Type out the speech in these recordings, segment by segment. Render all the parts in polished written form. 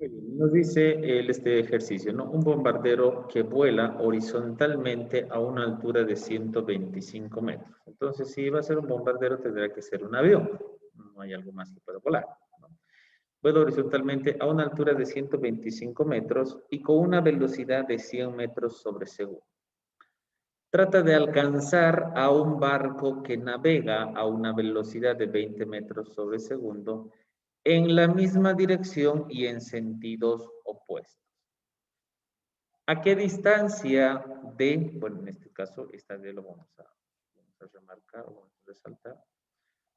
Nos dice este ejercicio, ¿no? Un bombardero que vuela horizontalmente a una altura de 125 metros. Entonces, si va a ser un bombardero, tendrá que ser un avión. No hay algo más que pueda volar, ¿no? Vuela horizontalmente a una altura de 125 metros y con una velocidad de 100 metros sobre segundo. Trata de alcanzar a un barco que navega a una velocidad de 20 metros sobre segundo en la misma dirección y en sentidos opuestos. ¿A qué distancia de, bueno, en este caso, esta de lo vamos a remarcar o vamos a resaltar?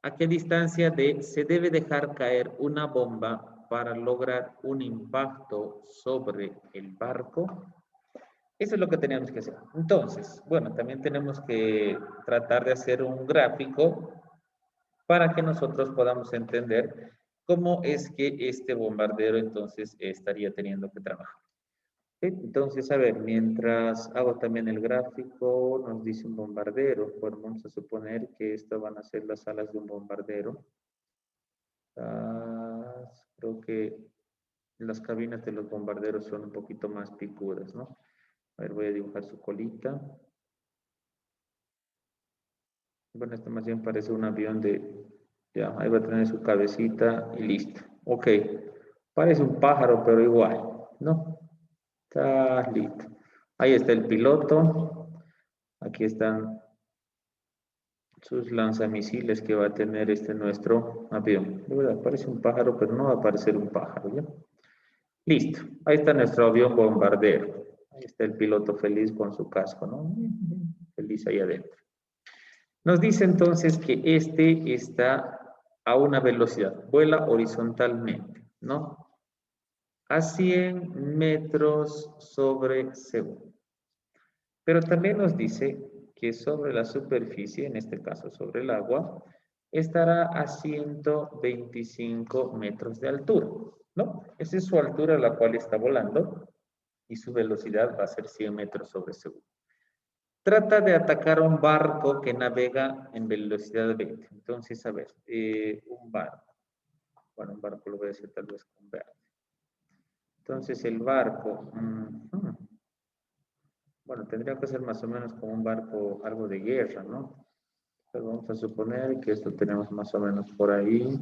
¿A qué distancia de se debe dejar caer una bomba para lograr un impacto sobre el barco? Eso es lo que tenemos que hacer. Entonces, bueno, también tenemos que tratar de hacer un gráfico para que nosotros podamos entender cómo es que este bombardero entonces estaría teniendo que trabajar. ¿Sí? Entonces, a ver, mientras hago también el gráfico, nos dice un bombardero. Bueno, vamos a suponer que estas van a ser las alas de un bombardero. Creo que las cabinas de los bombarderos son un poquito más picudas, ¿no? A ver, voy a dibujar su colita. Bueno, esto más bien parece un avión de... Ya, ahí va a tener su cabecita y listo. Ok. Parece un pájaro, pero igual, ¿no? Está listo. Ahí está el piloto. Aquí están sus lanzamisiles que va a tener este nuestro avión. De verdad, parece un pájaro, pero no va a parecer un pájaro, ¿ya? Listo. Ahí está nuestro avión bombardero. Ahí está el piloto feliz con su casco, ¿no? Feliz ahí adentro. Nos dice entonces que este está a una velocidad, vuela horizontalmente, ¿no? A 100 metros sobre segundo. Pero también nos dice que sobre la superficie, en este caso sobre el agua, estará a 125 metros de altura, ¿no? Esa es su altura a la cual está volando y su velocidad va a ser 100 metros sobre segundo. Trata de atacar a un barco que navega en velocidad de 20. Entonces, a ver, un barco. Bueno, un barco lo voy a hacer tal vez con verde. Entonces, el barco. Bueno, tendría que ser más o menos como un barco, algo de guerra, ¿no? Pero vamos a suponer que esto tenemos más o menos por ahí.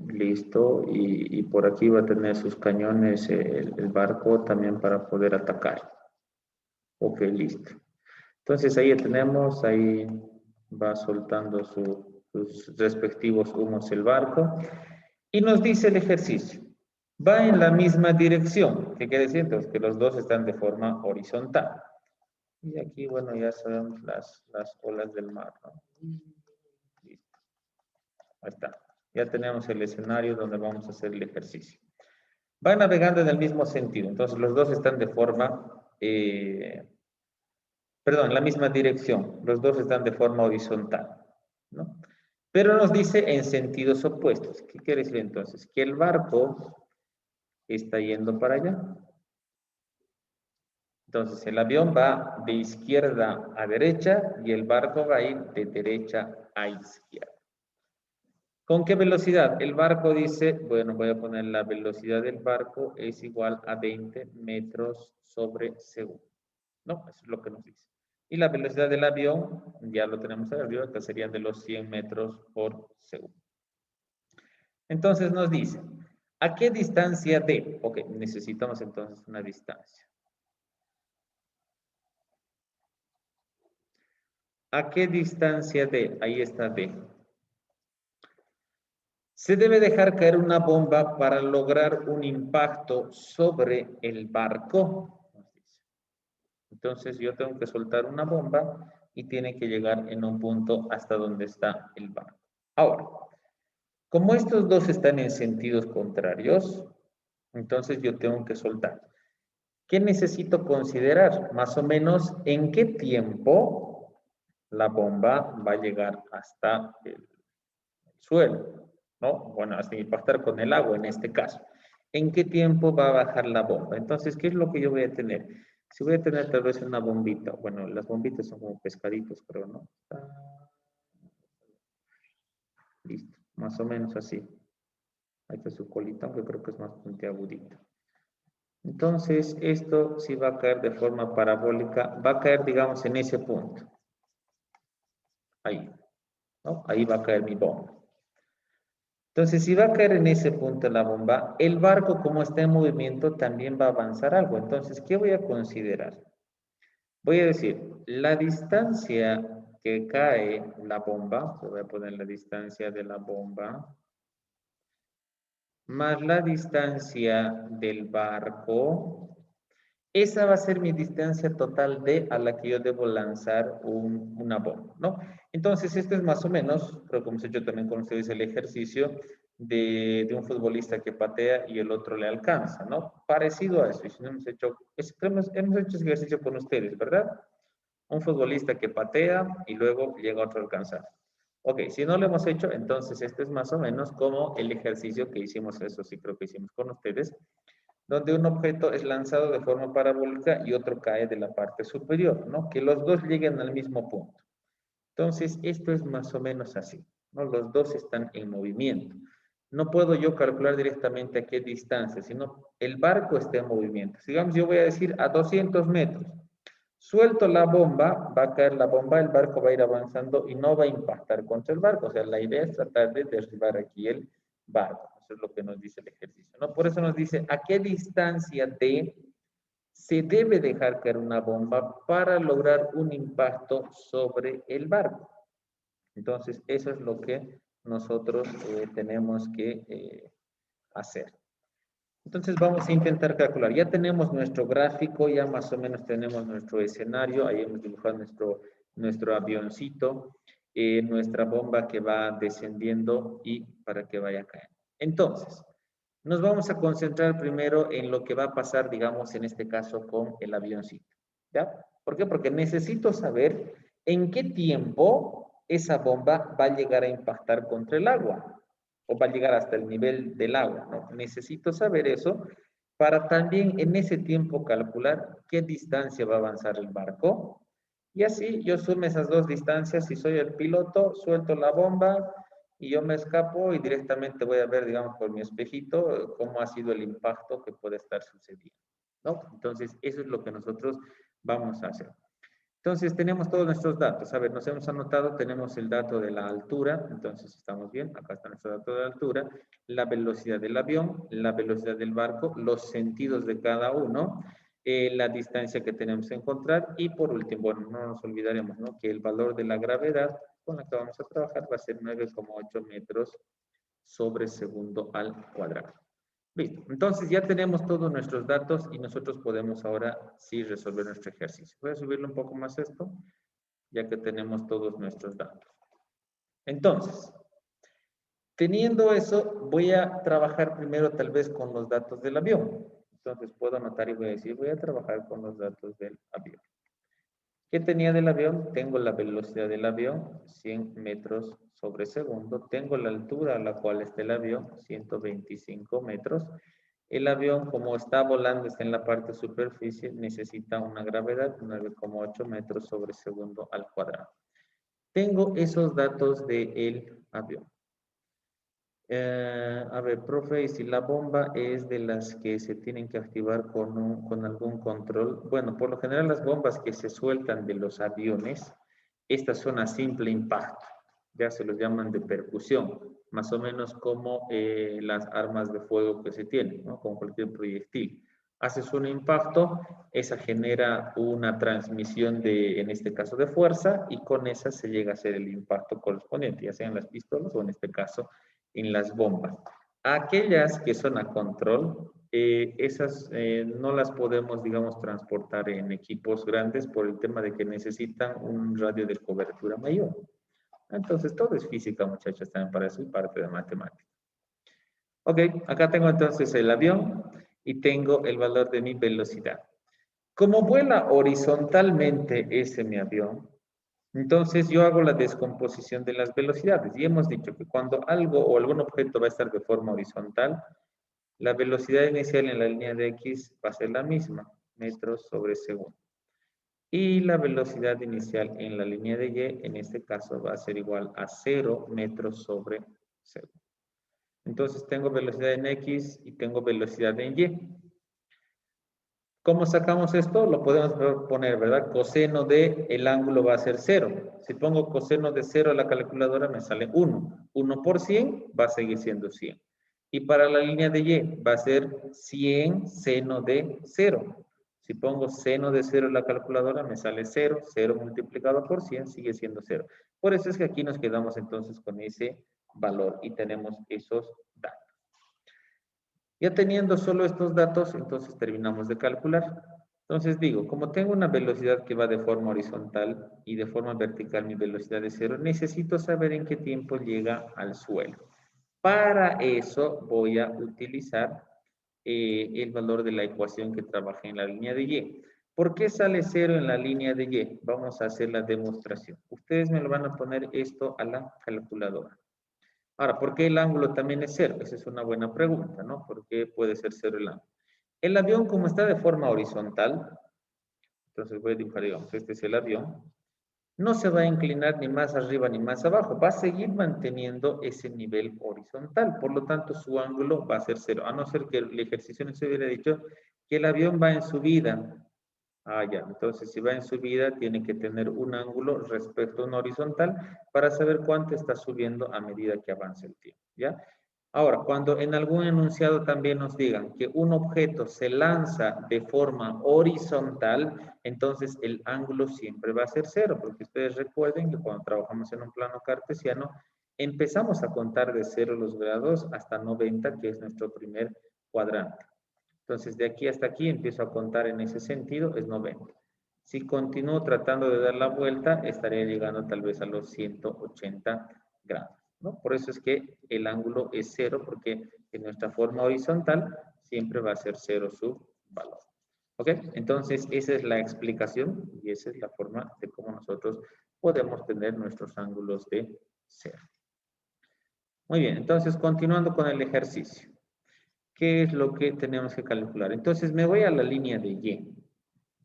Listo. Y por aquí va a tener sus cañones el barco también para poder atacar. Ok, listo. Entonces ahí tenemos, ahí va soltando sus respectivos humos el barco y nos dice el ejercicio. Va en la misma dirección. ¿Qué quiere decir? Entonces que los dos están de forma horizontal. Y aquí, bueno, ya sabemos las olas del mar, ¿no? Listo. Ahí está. Ya tenemos el escenario donde vamos a hacer el ejercicio. Va navegando en el mismo sentido. Entonces los dos están de forma... perdón, en la misma dirección. Los dos están de forma horizontal, ¿no? Pero nos dice en sentidos opuestos. ¿Qué quiere decir entonces? Que el barco está yendo para allá. Entonces el avión va de izquierda a derecha y el barco va a ir de derecha a izquierda. ¿Con qué velocidad? El barco dice, bueno, voy a poner la velocidad del barco es igual a 20 metros sobre segundo. No, eso es lo que nos dice. Y la velocidad del avión, ya lo tenemos ahí arriba, que serían de los 100 metros por segundo. Entonces nos dice, ¿a qué distancia de? Ok, necesitamos entonces una distancia. ¿A qué distancia de? Ahí está D. Se debe dejar caer una bomba para lograr un impacto sobre el barco. Entonces yo tengo que soltar una bomba y tiene que llegar en un punto hasta donde está el barco. Ahora, como estos dos están en sentidos contrarios, entonces yo tengo que soltar. ¿Qué necesito considerar? Más o menos en qué tiempo la bomba va a llegar hasta el suelo, ¿no? Bueno, hasta impactar con el agua en este caso. ¿En qué tiempo va a bajar la bomba? Entonces, ¿qué es lo que yo voy a tener? Si voy a tener tal vez una bombita, bueno, las bombitas son como pescaditos, creo, ¿no? Listo, más o menos así. Ahí está su colita, aunque creo que es más puntiagudita. Entonces, esto sí va a caer de forma parabólica, va a caer, digamos, en ese punto. Ahí, ¿no? Ahí va a caer mi bomba. Entonces, si va a caer en ese punto la bomba, el barco, como está en movimiento, también va a avanzar algo. Entonces, ¿qué voy a considerar? Voy a decir, la distancia que cae la bomba, voy a poner la distancia de la bomba, más la distancia del barco, esa va a ser mi distancia total de a la que yo debo lanzar una bomba, ¿no? Entonces, esto es más o menos, creo que hemos hecho también con ustedes el ejercicio de un futbolista que patea y el otro le alcanza, ¿no? Parecido a eso. Y si no hemos hecho, hemos hecho ese ejercicio con ustedes, ¿verdad? Un futbolista que patea y luego llega otro a alcanzar. Ok, si no lo hemos hecho, entonces este es más o menos como el ejercicio que hicimos, eso sí creo que hicimos con ustedes, donde un objeto es lanzado de forma parabólica y otro cae de la parte superior, ¿no? Que los dos lleguen al mismo punto. Entonces, esto es más o menos así, ¿no? Los dos están en movimiento. No puedo yo calcular directamente a qué distancia, sino el barco está en movimiento. Digamos, yo voy a decir a 200 metros. Suelto la bomba, va a caer la bomba, el barco va a ir avanzando y no va a impactar contra el barco. O sea, la idea es tratar de derribar aquí el barco. Eso es lo que nos dice el ejercicio, ¿no? Por eso nos dice a qué distancia de se debe dejar caer una bomba para lograr un impacto sobre el barco. Entonces, eso es lo que nosotros tenemos que hacer. Entonces vamos a intentar calcular. Ya tenemos nuestro gráfico, ya más o menos tenemos nuestro escenario. Ahí hemos dibujado nuestro avioncito, nuestra bomba que va descendiendo y para que vaya a caer. Entonces, nos vamos a concentrar primero en lo que va a pasar, digamos, en este caso con el avioncito. ¿Ya? ¿Por qué? Porque necesito saber en qué tiempo esa bomba va a llegar a impactar contra el agua o va a llegar hasta el nivel del agua, ¿no? Necesito saber eso para también en ese tiempo calcular qué distancia va a avanzar el barco. Y así yo sumo esas dos distancias. Si soy el piloto, suelto la bomba y yo me escapo y directamente voy a ver, digamos, por mi espejito cómo ha sido el impacto que puede estar sucediendo, ¿no? Entonces, eso es lo que nosotros vamos a hacer. Entonces tenemos todos nuestros datos. A ver, nos hemos anotado, tenemos el dato de la altura, entonces estamos bien, acá está nuestro dato de la altura, la velocidad del avión, la velocidad del barco, los sentidos de cada uno, la distancia que tenemos que encontrar y por último, bueno, no nos olvidaremos, ¿no? Que el valor de la gravedad con la que vamos a trabajar va a ser 9,8 metros sobre segundo al cuadrado. Listo. Entonces ya tenemos todos nuestros datos y nosotros podemos ahora sí resolver nuestro ejercicio. Voy a subirle un poco más esto, ya que tenemos todos nuestros datos. Entonces, teniendo eso, voy a trabajar primero tal vez con los datos del avión. Entonces puedo anotar y voy a decir, voy a trabajar con los datos del avión. ¿Qué tenía del avión? Tengo la velocidad del avión, 100 metros sobre segundo. Tengo la altura a la cual está el avión, 125 metros. El avión, como está volando, está en la parte superficie, necesita una gravedad de 9,8 metros sobre segundo al cuadrado. Tengo esos datos del avión. A ver, profe, ¿y si la bomba es de las que se tienen que activar con algún control? Bueno, por lo general las bombas que se sueltan de los aviones, estas son a simple impacto, ya se los llaman de percusión, más o menos como las armas de fuego que se tienen, ¿no? Como cualquier proyectil. Haces un impacto, esa genera una transmisión de, en este caso, de fuerza, y con esa se llega a hacer el impacto correspondiente, ya sea en las pistolas o en este caso en las bombas. Aquellas que son a control, esas no las podemos, digamos, transportar en equipos grandes por el tema de que necesitan un radio de cobertura mayor. Entonces, todo es física, muchachos, también para eso y parte de matemática. Ok, acá tengo entonces el avión y tengo el valor de mi velocidad. Como vuela horizontalmente ese mi avión, entonces yo hago la descomposición de las velocidades y hemos dicho que cuando algo o algún objeto va a estar de forma horizontal, la velocidad inicial en la línea de X va a ser la misma, metros sobre segundo. Y la velocidad inicial en la línea de Y, en este caso, va a ser igual a 0 metros sobre segundo. Entonces tengo velocidad en X y tengo velocidad en Y. ¿Cómo sacamos esto? Lo podemos poner, ¿verdad? Coseno de el ángulo va a ser 0. Si pongo coseno de 0 a la calculadora me sale 1. 1 por 100 va a seguir siendo 100. Y para la línea de Y va a ser 100 seno de 0. Si pongo seno de 0 en la calculadora me sale 0. 0 multiplicado por 100 sigue siendo 0. Por eso es que aquí nos quedamos entonces con ese valor y tenemos esos datos. Ya teniendo solo estos datos, entonces terminamos de calcular. Entonces digo, como tengo una velocidad que va de forma horizontal y de forma vertical mi velocidad es 0, necesito saber en qué tiempo llega al suelo. Para eso voy a utilizar el valor de la ecuación que trabajé en la línea de Y. ¿Por qué sale 0 en la línea de Y? Vamos a hacer la demostración. Ustedes me lo van a poner esto a la calculadora. Ahora, ¿por qué el ángulo también es 0? Esa es una buena pregunta, ¿no? ¿Por qué puede ser 0 el ángulo? El avión, como está de forma horizontal, entonces voy a dibujar, digamos, este es el avión, no se va a inclinar ni más arriba ni más abajo, va a seguir manteniendo ese nivel horizontal, por lo tanto su ángulo va a ser 0, a no ser que el ejercicio no se hubiera dicho que el avión va en subida. Ah, ya. Entonces, si va en subida, tiene que tener un ángulo respecto a un horizontal para saber cuánto está subiendo a medida que avanza el tiempo, ¿ya? Ahora, cuando en algún enunciado también nos digan que un objeto se lanza de forma horizontal, entonces el ángulo siempre va a ser 0, porque ustedes recuerden que cuando trabajamos en un plano cartesiano, empezamos a contar de 0 los grados hasta 90, que es nuestro primer cuadrante. Entonces, de aquí hasta aquí empiezo a contar en ese sentido, es 90. Si continúo tratando de dar la vuelta, estaría llegando tal vez a los 180 grados, ¿no? Por eso es que el ángulo es 0, porque en nuestra forma horizontal siempre va a ser 0 su valor. ¿Ok? Entonces, esa es la explicación y esa es la forma de cómo nosotros podemos tener nuestros ángulos de 0. Muy bien, entonces continuando con el ejercicio. ¿Qué es lo que tenemos que calcular? Entonces me voy a la línea de Y,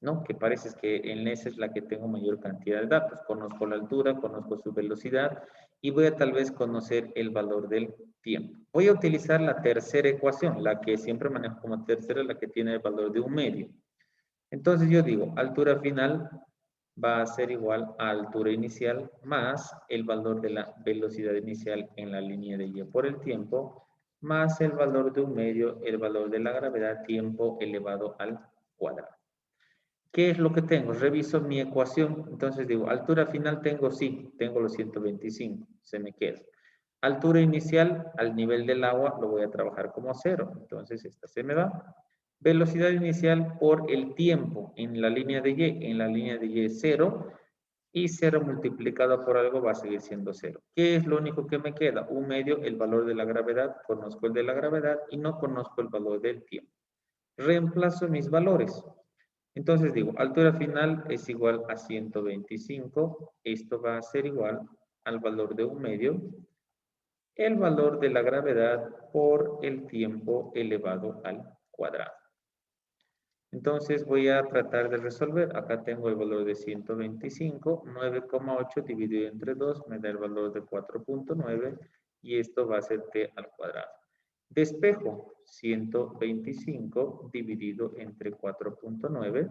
¿no? Que parece que en esa es la que tengo mayor cantidad de datos. Conozco la altura, conozco su velocidad y voy a tal vez conocer el valor del tiempo. Voy a utilizar la tercera ecuación, la que siempre manejo como tercera, la que tiene el valor de 1/2. Entonces yo digo, altura final va a ser igual a altura inicial más el valor de la velocidad inicial en la línea de Y por el tiempo, más el valor de 1/2, el valor de la gravedad, tiempo elevado al cuadrado. ¿Qué es lo que tengo? Reviso mi ecuación. Entonces digo, altura final tengo, sí, tengo los 125, se me queda. Altura inicial al nivel del agua lo voy a trabajar como 0, entonces esta se me va. Velocidad inicial por el tiempo en la línea de Y. En la línea de Y es 0 y 0 multiplicado por algo va a seguir siendo 0. ¿Qué es lo único que me queda? 1/2, el valor de la gravedad. Conozco el de la gravedad y no conozco el valor del tiempo. Reemplazo mis valores. Entonces digo, altura final es igual a 125. Esto va a ser igual al valor de 1/2, el valor de la gravedad por el tiempo elevado al cuadrado. Entonces voy a tratar de resolver. Acá tengo el valor de 125, 9,8 dividido entre 2 me da el valor de 4,9 y esto va a ser t al cuadrado. Despejo 125 dividido entre 4,9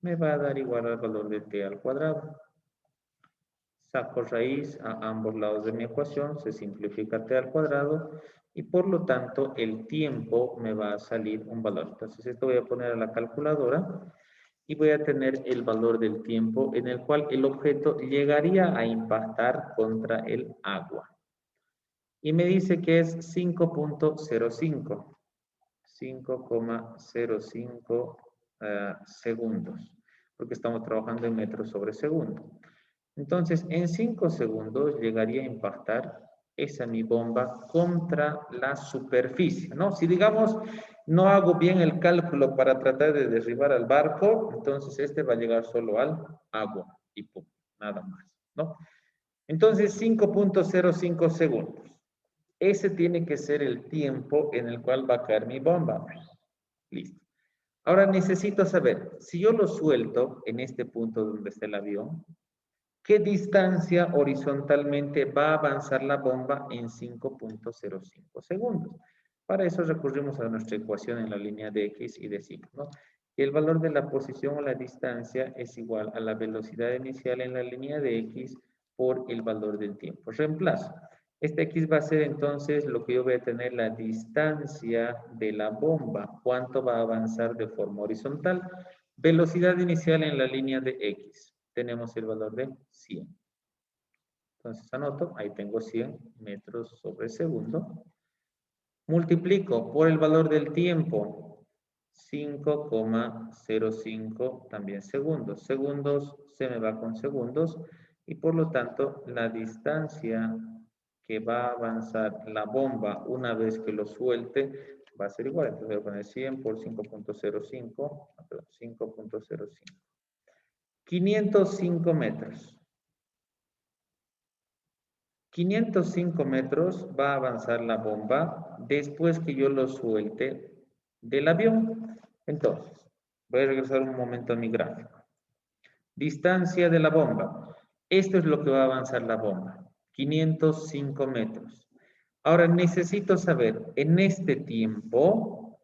me va a dar igual al valor de t al cuadrado. Saco raíz a ambos lados de mi ecuación, se simplifica t al cuadrado y por lo tanto el tiempo me va a salir un valor. Entonces esto voy a poner a la calculadora y voy a tener el valor del tiempo en el cual el objeto llegaría a impactar contra el agua. Y me dice que es 5,05. 5,05 segundos, porque estamos trabajando en metros sobre segundo. Entonces, en 5 segundos llegaría a impactar esa mi bomba contra la superficie, ¿no? Si digamos, no hago bien el cálculo para tratar de derribar al barco, entonces este va a llegar solo al agua y pum, nada más, ¿no? Entonces, 5,05 segundos. Ese tiene que ser el tiempo en el cual va a caer mi bomba. Listo. Ahora necesito saber, si yo lo suelto en este punto donde está el avión, ¿Qué distancia horizontalmente va a avanzar la bomba en 5.05 segundos? Para eso recurrimos a nuestra ecuación en la línea de X y decimos, ¿no? Que el valor de la posición o la distancia es igual a la velocidad inicial en la línea de X por el valor del tiempo. Reemplazo. Este X va a ser entonces lo que yo voy a tener la distancia de la bomba. ¿Cuánto va a avanzar de forma horizontal? Velocidad inicial en la línea de X. Tenemos el valor de 100. Entonces anoto, ahí tengo 100 metros sobre segundo. Multiplico por el valor del tiempo, 5,05 también segundos. Segundos se me va con segundos y por lo tanto la distancia que va a avanzar la bomba una vez que lo suelte va a ser igual. Entonces voy a poner 100 por 5.05, 5.05. 505 metros. 505 metros va a avanzar la bomba después que yo lo suelte del avión. Entonces, voy a regresar un momento a mi gráfico. Distancia de la bomba. Esto es lo que va a avanzar la bomba. 505 metros. Ahora necesito saber, en este tiempo,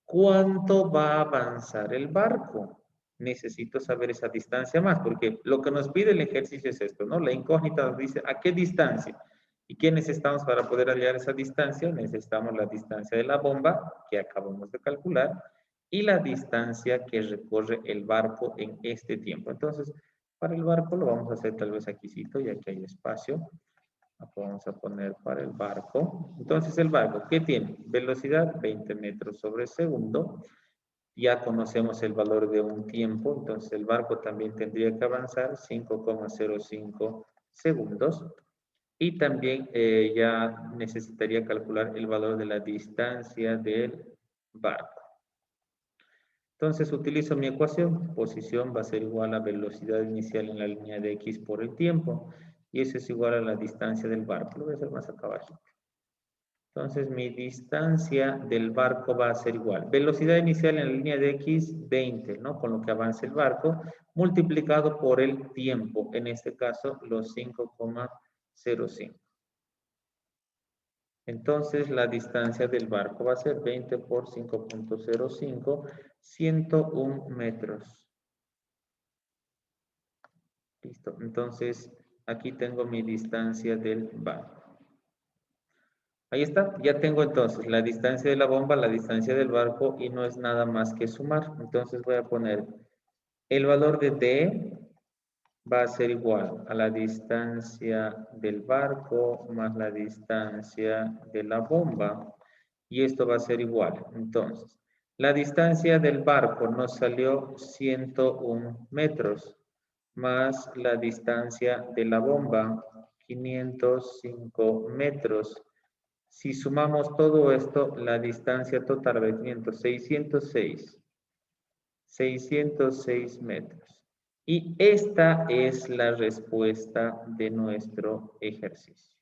¿cuánto va a avanzar el barco? Necesito saber esa distancia más, porque lo que nos pide el ejercicio es esto, ¿no? La incógnita nos dice, ¿a qué distancia? ¿Y qué necesitamos para poder hallar esa distancia? Necesitamos la distancia de la bomba, que acabamos de calcular, y la distancia que recorre el barco en este tiempo. Entonces, para el barco lo vamos a hacer tal vez aquícito, ya que hay espacio. Vamos a poner para el barco. Entonces, el barco, ¿qué tiene? Velocidad 20 metros sobre segundo. Ya conocemos el valor de un tiempo, entonces el barco también tendría que avanzar 5,05 segundos. Y también ya necesitaría calcular el valor de la distancia del barco. Entonces utilizo mi ecuación. Posición va a ser igual a velocidad inicial en la línea de X por el tiempo. Y eso es igual a la distancia del barco. Lo voy a hacer más acá abajo. Entonces mi distancia del barco va a ser igual. Velocidad inicial en la línea de X, 20, ¿no? Con lo que avanza el barco, multiplicado por el tiempo. En este caso, los 5,05. Entonces la distancia del barco va a ser 20 por 5.05, 101 metros. Listo. Entonces aquí tengo mi distancia del barco. Ahí está, ya tengo entonces la distancia de la bomba, la distancia del barco y no es nada más que sumar. Entonces voy a poner el valor de D va a ser igual a la distancia del barco más la distancia de la bomba y esto va a ser igual. Entonces, la distancia del barco nos salió 101 metros más la distancia de la bomba 505 metros. Si sumamos todo esto, la distancia total de 500, 606 metros. Y esta es la respuesta de nuestro ejercicio.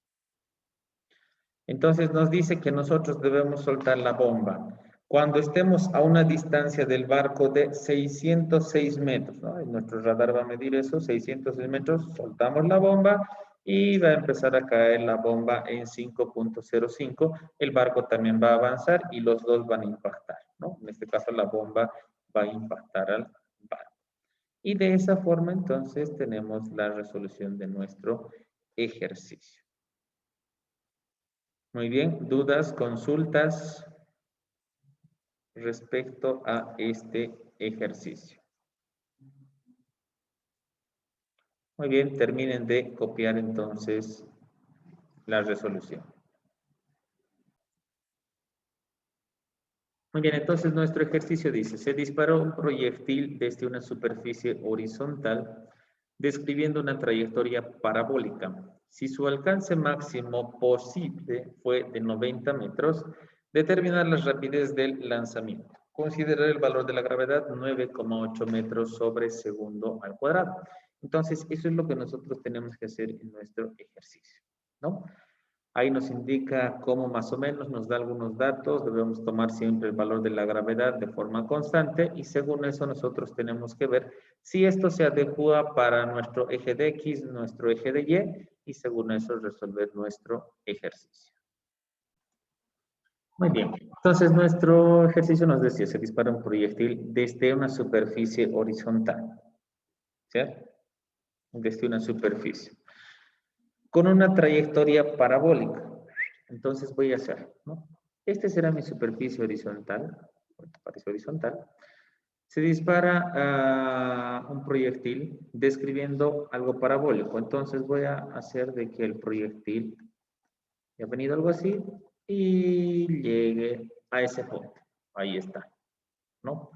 Entonces nos dice que nosotros debemos soltar la bomba cuando estemos a una distancia del barco de 606 metros, ¿no? Y nuestro radar va a medir eso, 606 metros, soltamos la bomba y va a empezar a caer la bomba en 5.05. El barco también va a avanzar y los dos van a impactar, ¿no? En este caso la bomba va a impactar al barco. Y de esa forma entonces tenemos la resolución de nuestro ejercicio. Muy bien, dudas, consultas respecto a este ejercicio. Muy bien, terminen de copiar entonces la resolución. Muy bien, entonces nuestro ejercicio dice, se disparó un proyectil desde una superficie horizontal describiendo una trayectoria parabólica. Si su alcance máximo posible fue de 90 metros, determinar la rapidez del lanzamiento. Considerar el valor de la gravedad 9,8 metros sobre segundo al cuadrado. Entonces, eso es lo que nosotros tenemos que hacer en nuestro ejercicio, ¿no? Ahí nos indica cómo más o menos nos da algunos datos. Debemos tomar siempre el valor de la gravedad de forma constante y según eso nosotros tenemos que ver si esto se adecua para nuestro eje de X, nuestro eje de Y y según eso resolver nuestro ejercicio. Muy bien. Entonces nuestro ejercicio nos decía, se dispara un proyectil desde una superficie horizontal. ¿Cierto? Desde una superficie. Con una trayectoria parabólica. Entonces voy a hacer, ¿no? Este será mi superficie horizontal. Parece horizontal. Se dispara un proyectil describiendo algo parabólico. Entonces voy a hacer de que el proyectil ha venido algo así y llegue a ese punto. Ahí está, ¿no?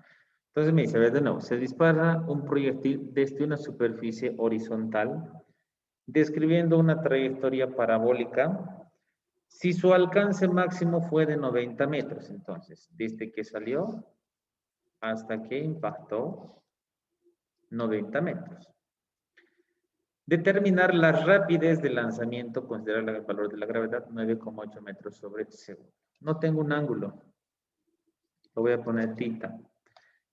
Entonces me dice, a ver de nuevo, se dispara un proyectil desde una superficie horizontal describiendo una trayectoria parabólica. Si su alcance máximo fue de 90 metros, entonces, desde que salió hasta que impactó 90 metros. Determinar la rapidez de lanzamiento, considerar el valor de la gravedad, 9,8 metros sobre segundo. No tengo un ángulo. Lo voy a poner θ.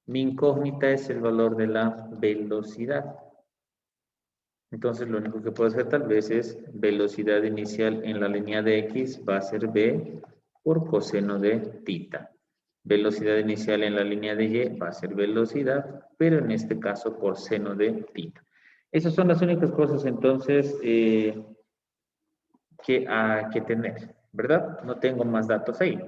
Mi incógnita es el valor de la velocidad. Entonces, lo único que puedo hacer tal vez es velocidad inicial en la línea de X va a ser B por coseno de θ. Velocidad inicial en la línea de Y va a ser velocidad, pero en este caso por seno de θ. Esas son las únicas cosas entonces que hay que tener, ¿verdad? No tengo más datos ahí.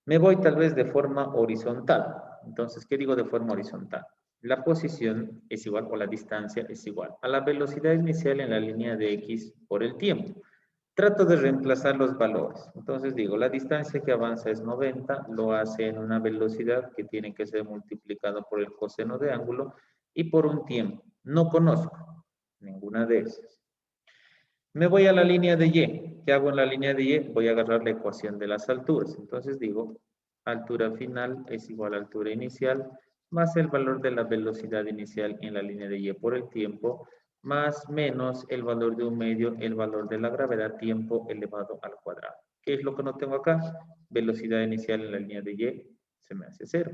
Me voy tal vez de forma horizontal. Entonces, ¿qué digo de forma horizontal? La posición es igual o la distancia es igual a la velocidad inicial en la línea de X por el tiempo. Trato de reemplazar los valores. Entonces digo, la distancia que avanza es 90, lo hace en una velocidad que tiene que ser multiplicada por el coseno de ángulo y por un tiempo. No conozco ninguna de esas. Me voy a la línea de Y. ¿Qué hago en la línea de Y? Voy a agarrar la ecuación de las alturas. Entonces digo, altura final es igual a altura inicial más el valor de la velocidad inicial en la línea de Y por el tiempo más menos el valor de un medio, el valor de la gravedad tiempo elevado al cuadrado. ¿Qué es lo que no tengo acá? Velocidad inicial en la línea de Y se me hace 0.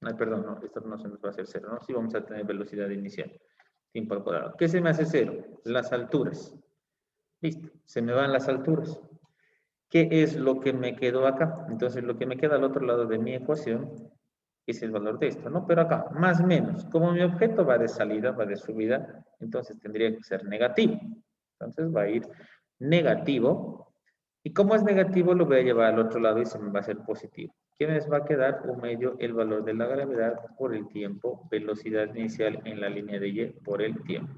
Ay, perdón, no, esto no se nos va a hacer 0, ¿no? Sí vamos a tener velocidad inicial, tiempo al cuadrado. ¿Qué se me hace 0? Las alturas. Listo, se me van las alturas. ¿Qué es lo que me quedó acá? Entonces, lo que me queda al otro lado de mi ecuación es el valor de esto, ¿no? Pero acá, más o menos, como mi objeto va de salida, va de subida, entonces tendría que ser negativo. Entonces va a ir negativo. Y como es negativo, lo voy a llevar al otro lado y se me va a hacer positivo. ¿Qué me va a quedar? Un medio, el valor de la gravedad por el tiempo, velocidad inicial en la línea de Y por el tiempo.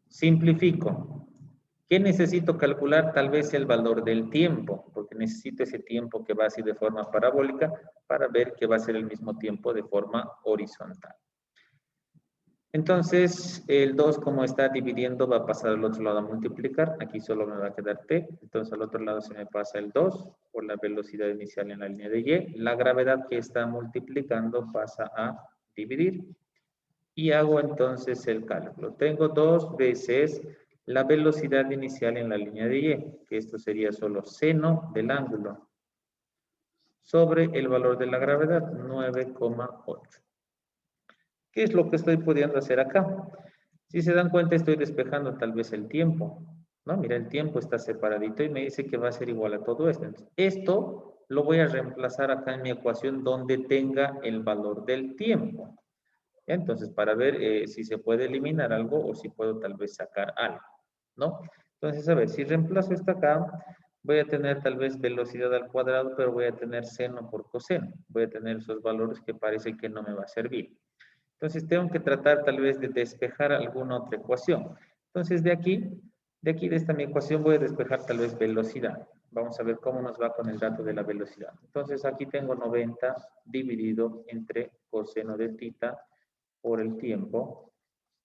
Simplifico. ¿Qué necesito calcular? Tal vez el valor del tiempo, porque necesito ese tiempo que va así de forma parabólica para ver que va a ser el mismo tiempo de forma horizontal. Entonces, el 2 como está dividiendo va a pasar al otro lado a multiplicar. Aquí solo me va a quedar t. Entonces, al otro lado se me pasa el 2 por la velocidad inicial en la línea de Y. La gravedad que está multiplicando pasa a dividir. Y hago entonces el cálculo. Tengo 2 veces la velocidad inicial en la línea de Y, que esto sería solo seno del ángulo, sobre el valor de la gravedad, 9,8. ¿Qué es lo que estoy pudiendo hacer acá? Si se dan cuenta, estoy despejando tal vez el tiempo. ¿No? Mira, el tiempo está separadito y me dice que va a ser igual a todo esto. Entonces, esto lo voy a reemplazar acá en mi ecuación donde tenga el valor del tiempo. Entonces, para ver si se puede eliminar algo o si puedo tal vez sacar algo, ¿no? Entonces, a ver, si reemplazo esto acá, voy a tener tal vez velocidad al cuadrado, pero voy a tener seno por coseno. Voy a tener esos valores que parece que no me va a servir. Entonces, tengo que tratar tal vez de despejar alguna otra ecuación. Entonces, de esta mi ecuación voy a despejar tal vez velocidad. Vamos a ver cómo nos va con el dato de la velocidad. Entonces, aquí tengo 90 dividido entre coseno de θ por el tiempo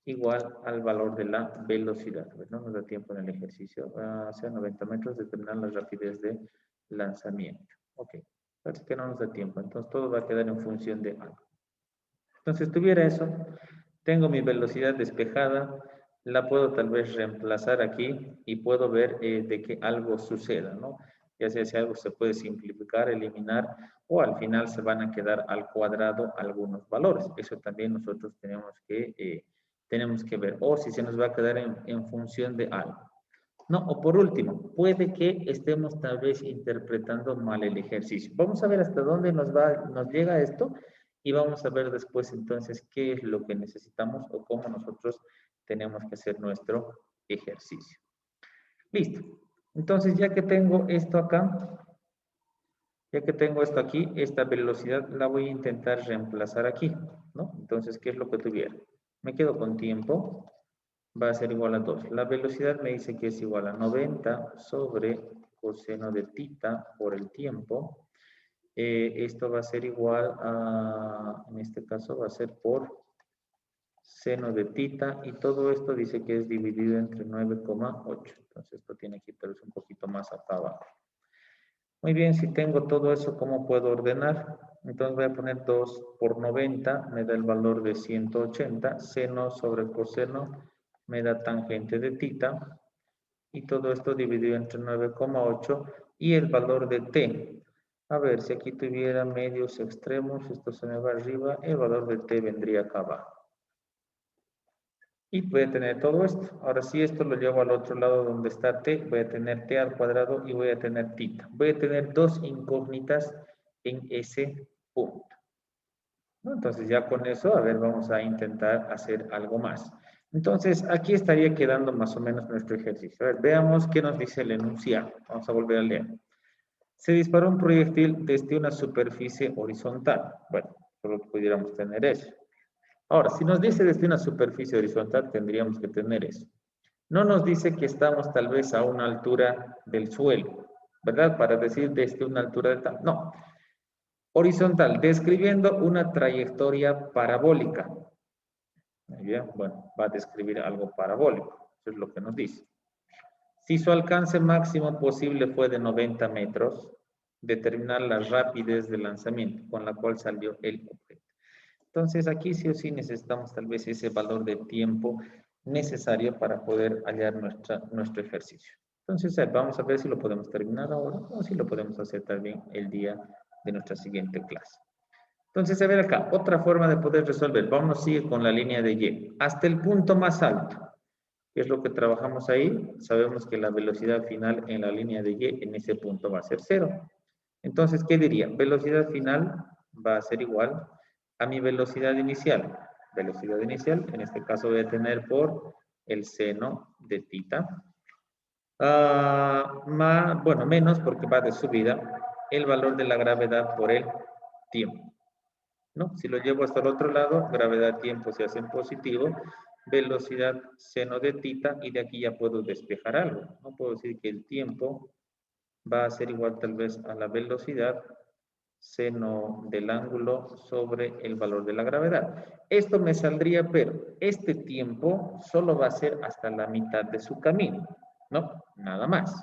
igual al valor de la velocidad. No nos da tiempo en el ejercicio. A ser 90 metros, determinar la rapidez de lanzamiento. Ok, parece que no nos da tiempo. Entonces todo va a quedar en función de algo. Entonces tuviera eso, tengo mi velocidad despejada, la puedo tal vez reemplazar aquí y puedo ver de que algo suceda, ¿no? Ya sea si algo se puede simplificar, eliminar, o al final se van a quedar al cuadrado algunos valores. Eso también nosotros tenemos que ver. O si se nos va a quedar en función de algo. No, o por último, puede que estemos tal vez interpretando mal el ejercicio. Vamos a ver hasta dónde nos llega esto y vamos a ver después entonces qué es lo que necesitamos o cómo nosotros tenemos que hacer nuestro ejercicio. Listo. Entonces, ya que tengo esto acá, ya que tengo esto aquí, esta velocidad la voy a intentar reemplazar aquí, ¿no? Entonces, ¿qué es lo que tuviera? Me quedo con tiempo, va a ser igual a 2. La velocidad me dice que es igual a 90 sobre coseno de tita por el tiempo. Esto va a ser igual a, en este caso va a ser por seno de tita, y todo esto dice que es dividido entre 9,8. Entonces esto tiene que quitarse un poquito más acá abajo. Muy bien, si tengo todo eso, ¿cómo puedo ordenar? Entonces voy a poner 2 por 90, me da el valor de 180, seno sobre coseno me da tangente de tita, y todo esto dividido entre 9,8, y el valor de t. A ver, si aquí tuviera medios extremos, esto se me va arriba, el valor de t vendría acá abajo. Y voy a tener todo esto. Ahora si esto lo llevo al otro lado donde está t, voy a tener t al cuadrado y voy a tener tita. Voy a tener dos incógnitas en ese punto, ¿no? Entonces ya con eso, a ver, vamos a intentar hacer algo más. Entonces aquí estaría quedando más o menos nuestro ejercicio. A ver, veamos qué nos dice el enunciado. Vamos a volver a leer. Se disparó un proyectil desde una superficie horizontal. Bueno, solo pudiéramos tener eso. Ahora, si nos dice desde una superficie horizontal, tendríamos que tener eso. No nos dice que estamos tal vez a una altura del suelo, ¿verdad? Para decir desde una altura de tal. No. Horizontal, describiendo una trayectoria parabólica. Muy bien, bueno, va a describir algo parabólico. Eso es lo que nos dice. Si su alcance máximo posible fue de 90 metros, determinar la rapidez de lanzamiento con la cual salió el objeto. Entonces aquí sí o sí necesitamos tal vez ese valor de tiempo necesario para poder hallar nuestro ejercicio. Entonces vamos a ver si lo podemos terminar ahora o si lo podemos hacer también el día de nuestra siguiente clase. Entonces, a ver acá, otra forma de poder resolver. Vamos a seguir con la línea de Y. Hasta el punto más alto, ¿qué es lo que trabajamos ahí? Sabemos que la velocidad final en la línea de Y en ese punto va a ser 0. Entonces, ¿qué diría? Velocidad final va a ser igual a mi velocidad inicial. Velocidad inicial, en este caso voy a tener por el seno de tita. Bueno, menos porque va de subida, el valor de la gravedad por el tiempo, ¿no? Si lo llevo hasta el otro lado, gravedad-tiempo se hace en positivo, velocidad seno de tita, y de aquí ya puedo despejar algo. No puedo decir que el tiempo va a ser igual tal vez a la velocidad seno del ángulo sobre el valor de la gravedad. Esto me saldría, pero este tiempo solo va a ser hasta la mitad de su camino, ¿no? Nada más.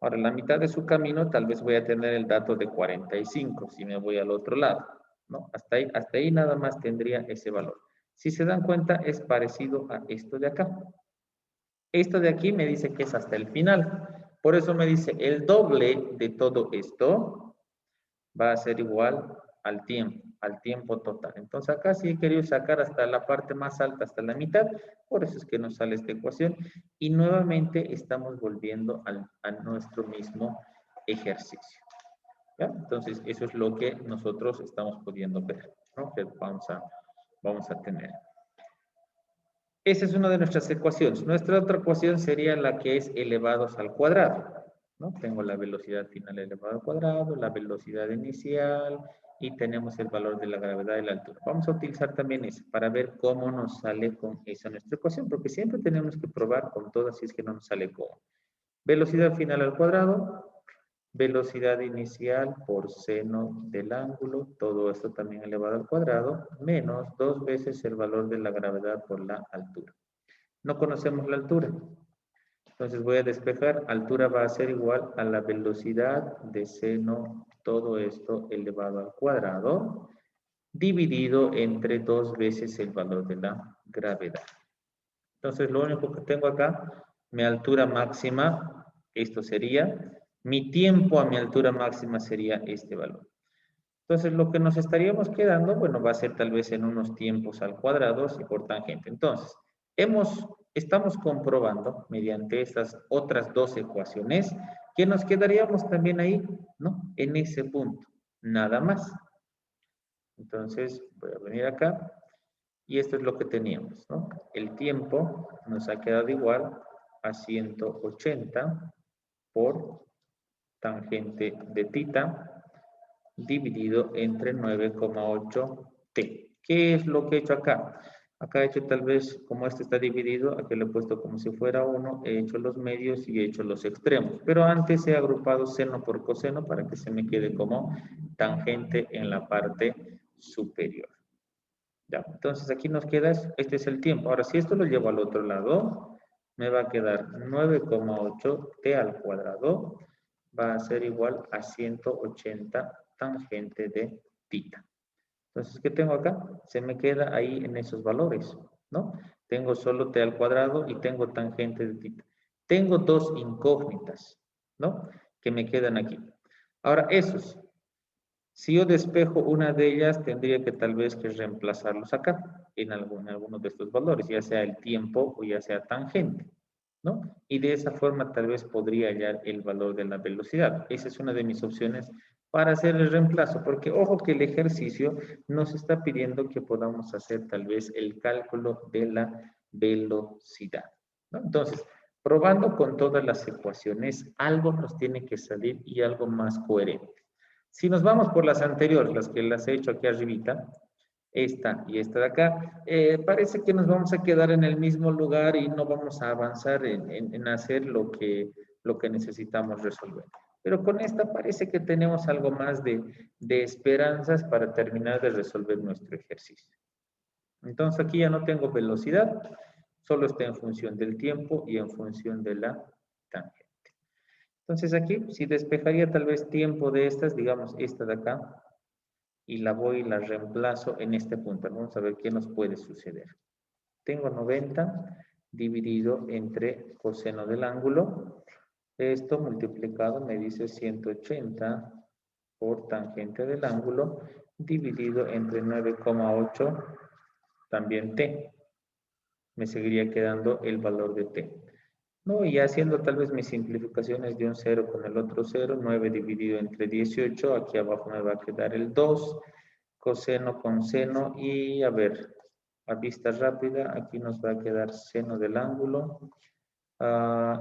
Ahora, la mitad de su camino tal vez voy a tener el dato de 45 si me voy al otro lado, ¿no? Hasta ahí nada más tendría ese valor. Si se dan cuenta, es parecido a esto de acá. Esto de aquí me dice que es hasta el final. Por eso me dice el doble de todo esto va a ser igual al tiempo total. Entonces acá sí he querido sacar hasta la parte más alta, hasta la mitad, por eso es que nos sale esta ecuación, y nuevamente estamos volviendo a nuestro mismo ejercicio. ¿Ya? Entonces eso es lo que nosotros estamos pudiendo ver, ¿no? Que vamos a tener. Esa es una de nuestras ecuaciones. Nuestra otra ecuación sería la que es elevados al cuadrado, ¿no? Tengo la velocidad final elevada al cuadrado, la velocidad inicial, y tenemos el valor de la gravedad y la altura. Vamos a utilizar también eso para ver cómo nos sale con esa nuestra ecuación, porque siempre tenemos que probar con todas si es que no nos sale cómo. Velocidad final al cuadrado, velocidad inicial por seno del ángulo, todo esto también elevado al cuadrado, menos 2 veces el valor de la gravedad por la altura. No conocemos la altura, entonces voy a despejar. Altura va a ser igual a la velocidad de seno, todo esto elevado al cuadrado, dividido entre 2 veces el valor de la gravedad. Entonces, lo único que tengo acá, mi altura máxima, esto sería, mi tiempo a mi altura máxima sería este valor. Entonces, lo que nos estaríamos quedando, bueno, va a ser tal vez en unos tiempos al cuadrado y por tangente. Entonces, estamos comprobando mediante estas otras dos ecuaciones que nos quedaríamos también ahí, ¿no? En ese punto, nada más. Entonces, voy a venir acá y esto es lo que teníamos, ¿no? El tiempo nos ha quedado igual a 180 por tangente de tita dividido entre 9,8t. ¿Qué es lo que he hecho acá? Acá he hecho tal vez, como este está dividido, aquí lo he puesto como si fuera 1, he hecho los medios y he hecho los extremos. Pero antes he agrupado seno por coseno para que se me quede como tangente en la parte superior. Ya, entonces aquí nos queda, este es el tiempo. Ahora, si esto lo llevo al otro lado, me va a quedar 9,8t al cuadrado, va a ser igual a 180 tangente de tita. Entonces, ¿qué tengo acá? Se me queda ahí en esos valores, ¿no? Tengo solo t al cuadrado y tengo tangente de tita. Tengo dos incógnitas, ¿no? Que me quedan aquí. Ahora, esos, si yo despejo una de ellas, tendría que tal vez que reemplazarlos acá, en alguno de estos valores, ya sea el tiempo o ya sea tangente, ¿no? Y de esa forma tal vez podría hallar el valor de la velocidad. Esa es una de mis opciones para hacer el reemplazo, porque ojo que el ejercicio nos está pidiendo que podamos hacer tal vez el cálculo de la velocidad, ¿no? Entonces, probando con todas las ecuaciones, algo nos tiene que salir y algo más coherente. Si nos vamos por las anteriores, las que las he hecho aquí arribita, esta y esta de acá, parece que nos vamos a quedar en el mismo lugar y no vamos a avanzar en hacer lo que necesitamos resolver. Pero con esta parece que tenemos algo más de esperanzas para terminar de resolver nuestro ejercicio. Entonces aquí ya no tengo velocidad, solo está en función del tiempo y en función de la tangente. Entonces aquí, si despejaría tal vez tiempo de estas, digamos esta de acá, y la voy y la reemplazo en este punto. Vamos a ver qué nos puede suceder. Tengo 90 dividido entre coseno del ángulo. Esto multiplicado me dice 180 por tangente del ángulo dividido entre 9,8 también t. Me seguiría quedando el valor de t. No, y haciendo tal vez mis simplificaciones de un 0 con el otro 0, 9 dividido entre 18, aquí abajo me va a quedar el 2, coseno con seno, y a ver, a vista rápida, aquí nos va a quedar seno del ángulo.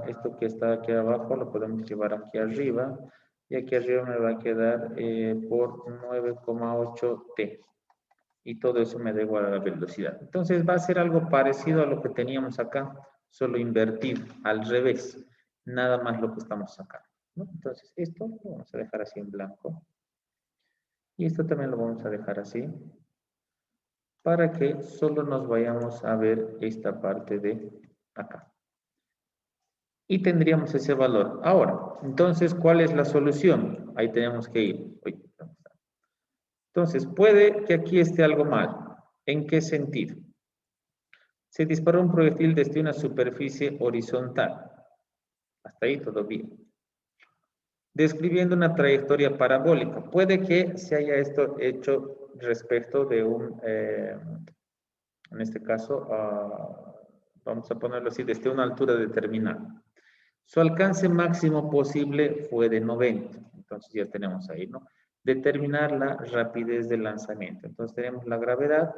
Esto que está aquí abajo lo podemos llevar aquí arriba, y aquí arriba me va a quedar por 9,8t. Y todo eso me da igual a la velocidad. Entonces va a ser algo parecido a lo que teníamos acá, solo invertido, al revés. Nada más lo que estamos sacando, ¿no? Entonces esto lo vamos a dejar así en blanco. Y esto también lo vamos a dejar así, para que solo nos vayamos a ver esta parte de acá. Y tendríamos ese valor. Ahora, entonces, ¿cuál es la solución? Ahí tenemos que ir. Entonces, puede que aquí esté algo mal. ¿En qué sentido? Se disparó un proyectil desde una superficie horizontal. Hasta ahí todo bien. Describiendo una trayectoria parabólica. Puede que se haya esto hecho respecto de en este caso, vamos a ponerlo así, desde una altura determinada. Su alcance máximo posible fue de 90. Entonces ya tenemos ahí, ¿no? Determinar la rapidez del lanzamiento. Entonces tenemos la gravedad.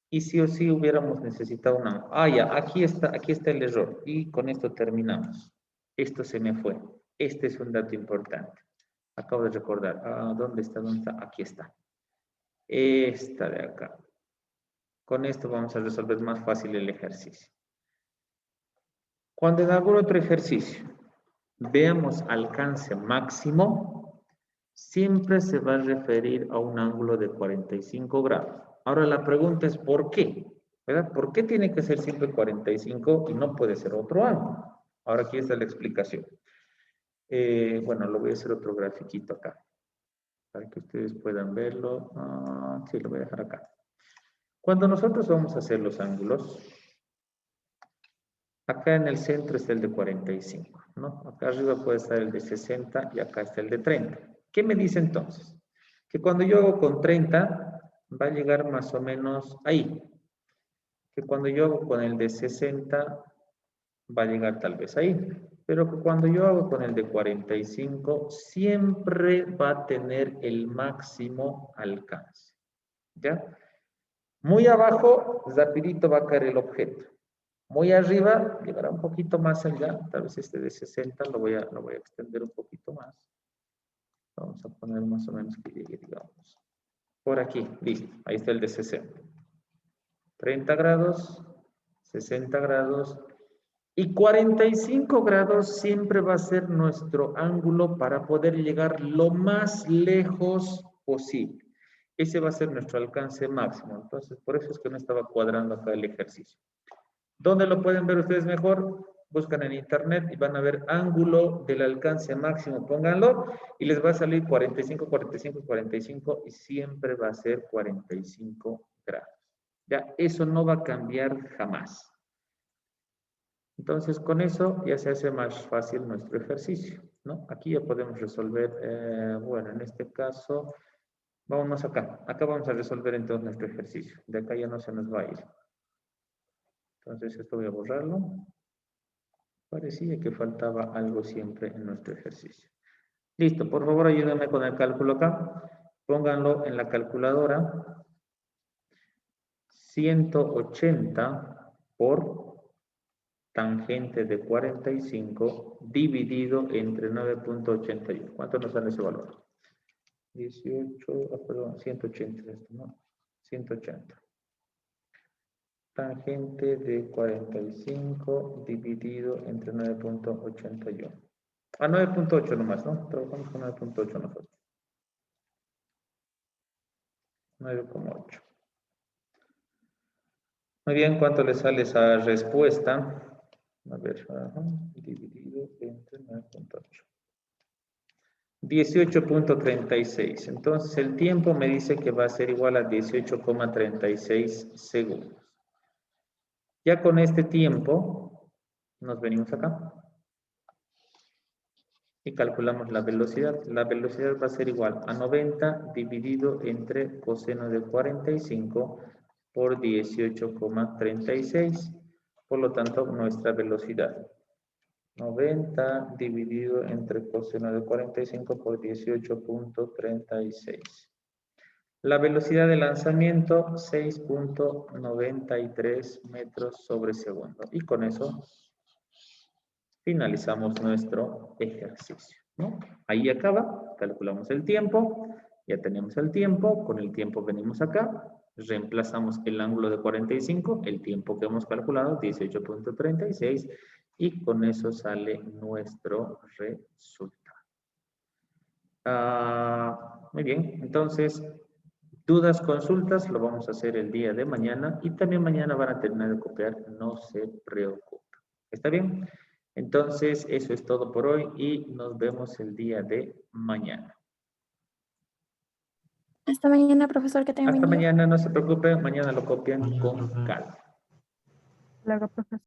Y sí o sí hubiéramos necesitado una... ya, aquí está el error. Y con esto terminamos. Esto se me fue. Este es un dato importante. Acabo de recordar. ¿Dónde está? ¿Dónde está? Aquí está. Esta de acá. Con esto vamos a resolver más fácil el ejercicio. Cuando en algún otro ejercicio veamos alcance máximo, siempre se va a referir a un ángulo de 45 grados. Ahora la pregunta es ¿por qué? ¿Verdad? ¿Por qué tiene que ser siempre 45 y no puede ser otro ángulo? Ahora aquí está la explicación. Bueno, lo voy a hacer otro grafiquito acá, para que ustedes puedan verlo. Sí, lo voy a dejar acá. Cuando nosotros vamos a hacer los ángulos, Acá en el centro está el de 45, ¿no? Acá arriba puede estar el de 60 y acá está el de 30. ¿Qué me dice entonces? Que cuando yo hago con 30, va a llegar más o menos ahí. Que cuando yo hago con el de 60, va a llegar tal vez ahí. Pero que cuando yo hago con el de 45, siempre va a tener el máximo alcance. ¿Ya? Muy abajo, rapidito va a caer el objeto. Muy arriba, llegará un poquito más allá. Tal vez este de 60 lo voy a extender un poquito más. Vamos a poner más o menos que llegue, digamos, por aquí. Listo. Ahí está el de 60. 30 grados, 60 grados y 45 grados siempre va a ser nuestro ángulo para poder llegar lo más lejos posible. Ese va a ser nuestro alcance máximo. Entonces, por eso es que no estaba cuadrando acá el ejercicio. ¿Dónde lo pueden ver ustedes mejor? Buscan en internet y van a ver ángulo del alcance máximo. Pónganlo y les va a salir 45, 45, 45 y siempre va a ser 45 grados. Ya, eso no va a cambiar jamás. Entonces, con eso ya se hace más fácil nuestro ejercicio, ¿no? Aquí ya podemos resolver, bueno, en este caso, vámonos acá. Acá vamos a resolver entonces nuestro ejercicio. De acá ya no se nos va a ir. Entonces, esto voy a borrarlo. Parecía que faltaba algo siempre en nuestro ejercicio. Listo, por favor ayúdenme con el cálculo acá. Pónganlo en la calculadora. 180 por tangente de 45 dividido entre 9.81. ¿Cuánto nos sale ese valor? 18, perdón, 180, ¿no? 180. Tangente de 45 dividido entre 9.81. A 9.8 nomás, ¿no? Trabajamos con 9.8 nosotros. 9,8. Muy bien, ¿cuánto le sale esa respuesta? A ver, dividido entre 9.8. 18.36. Entonces el tiempo me dice que va a ser igual a 18,36 segundos. Ya con este tiempo, nos venimos acá y calculamos la velocidad. La velocidad va a ser igual a 90 dividido entre coseno de 45 por 18,36. Por lo tanto, nuestra velocidad. 90 dividido entre coseno de 45 por 18.36. La velocidad de lanzamiento, 6.93 metros sobre segundo. Y con eso finalizamos nuestro ejercicio, ¿no? Ahí acaba, calculamos el tiempo, ya tenemos el tiempo, con el tiempo venimos acá, reemplazamos el ángulo de 45, el tiempo que hemos calculado, 18.36, y con eso sale nuestro resultado. Muy bien, entonces, dudas, consultas, lo vamos a hacer el día de mañana y también mañana van a terminar de copiar, no se preocupen. ¿Está bien? Entonces, eso es todo por hoy y nos vemos el día de mañana. Hasta mañana, profesor, que tenga buen Hasta día. mañana, no se preocupen, mañana lo copian con calma. Luego, profesor.